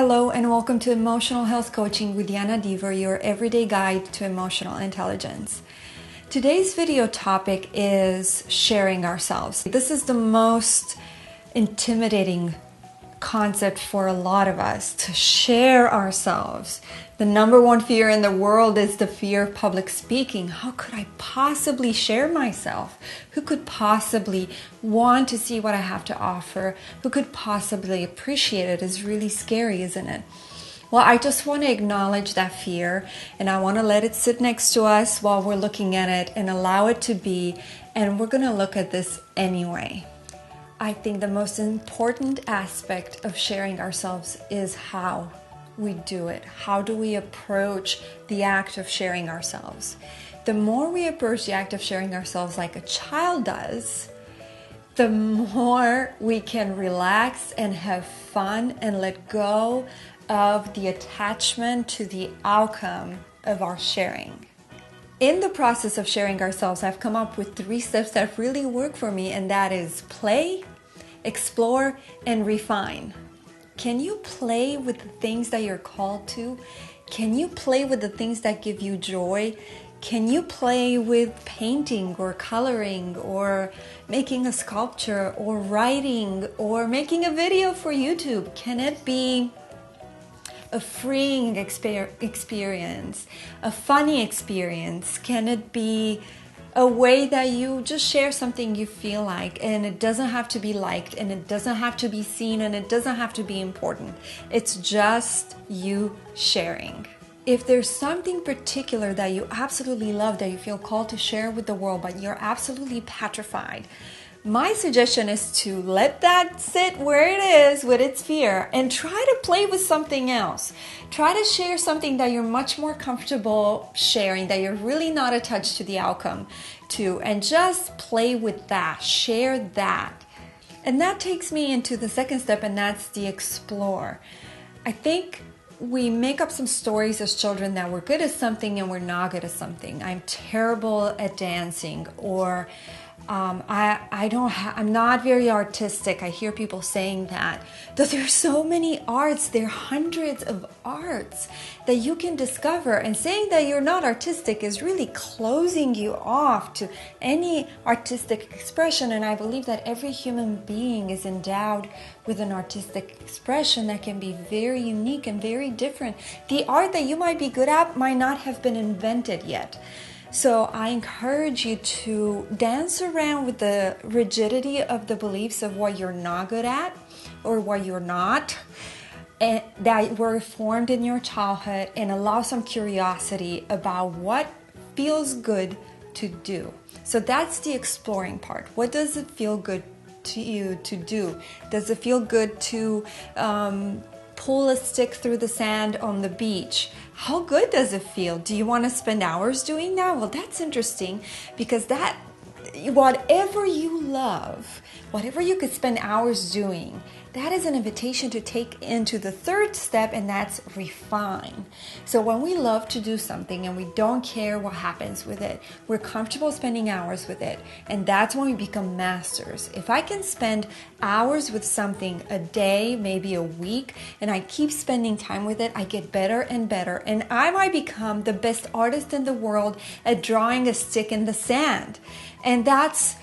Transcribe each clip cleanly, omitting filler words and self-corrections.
Hello and welcome to Emotional Health Coaching with Diana Deaver, your everyday guide to emotional intelligence. Today's video topic is sharing ourselves. This is the most intimidating concept for a lot of us, to share ourselves. The number one fear in the world is the fear of public speaking. How could I possibly share myself? Who could possibly want to see what I have to offer? Who could possibly appreciate it? It's really scary, isn't it? Well, I just want to acknowledge that fear, and I want to let it sit next to us while we're looking at it and allow it to be, and we're going to look at this anyway. I think the most important aspect of sharing ourselves is how we do it. How do we approach the act of sharing ourselves? The more we approach the act of sharing ourselves like a child does, the more we can relax and have fun and let go of the attachment to the outcome of our sharing. In the process of sharing ourselves, I've come up with 3 steps that really work for me, and that is play, explore, and refine. Can you play with the things that you're called to? Can you play with the things that give you joy? Can you play with painting or coloring or making a sculpture or writing or making a video for YouTube? Can it be a freeing experience, a funny experience? Can it be a way that you just share something you feel like, and it doesn't have to be liked, and it doesn't have to be seen, and it doesn't have to be important. It's just you sharing. If there's something particular that you absolutely love, that you feel called to share with the world, but you're absolutely petrified, my suggestion is to let that sit where it is with its fear and try to play with something else. Try to share something that you're much more comfortable sharing, that you're really not attached to the outcome to, and just play with that, share that. And that takes me into the second step, and that's the explore. I think we make up some stories as children that we're good at something and we're not good at something. I'm terrible at dancing, or I'm not very artistic. I hear people saying that. Though there's so many arts, there are hundreds of arts that you can discover, and saying that you're not artistic is really closing you off to any artistic expression. And I believe that every human being is endowed with an artistic expression that can be very unique and very different. The art that you might be good at might not have been invented yet. So I encourage you to dance around with the rigidity of the beliefs of what you're not good at or what you're not, and that were formed in your childhood, and allow some curiosity about what feels good to do. So that's the exploring part. What does it feel good to you to do? Does it feel good to pull a stick through the sand on the beach? How good does it feel? Do you want to spend hours doing that? Well, that's interesting, because that, whatever you love, whatever you could spend hours doing, that is an invitation to take into the third step, and that's refine. So when we love to do something and we don't care what happens with it, we're comfortable spending hours with it, and that's when we become masters. If I can spend hours with something a day, maybe a week, and I keep spending time with it, I get better and better, and I might become the best artist in the world at drawing a stick in the sand. And that's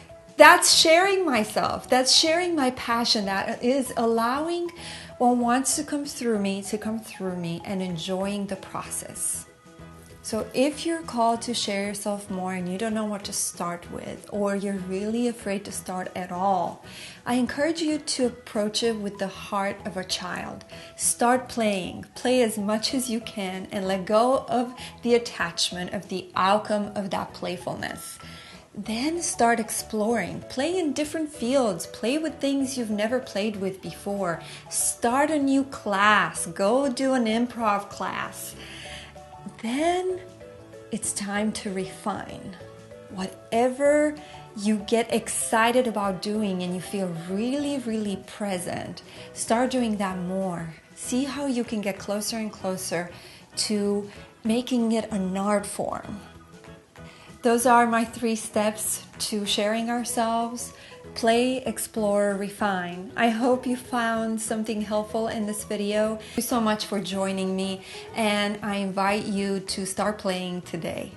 sharing myself. That's sharing my passion. That is allowing what wants to come through me and enjoying the process. So if you're called to share yourself more and you don't know what to start with, or you're really afraid to start at all, I encourage you to approach it with the heart of a child. Start playing. Play as much as you can and let go of the attachment of the outcome of that playfulness. Then start exploring. Play in different fields. Play with things you've never played with before. Start a new class. Go do an improv class. Then it's time to refine. Whatever you get excited about doing and you feel really, really present, start doing that more. See how you can get closer and closer to making it an art form. Those are my 3 steps to sharing ourselves: play, explore, refine. I hope you found something helpful in this video. Thank you so much for joining me, and I invite you to start playing today.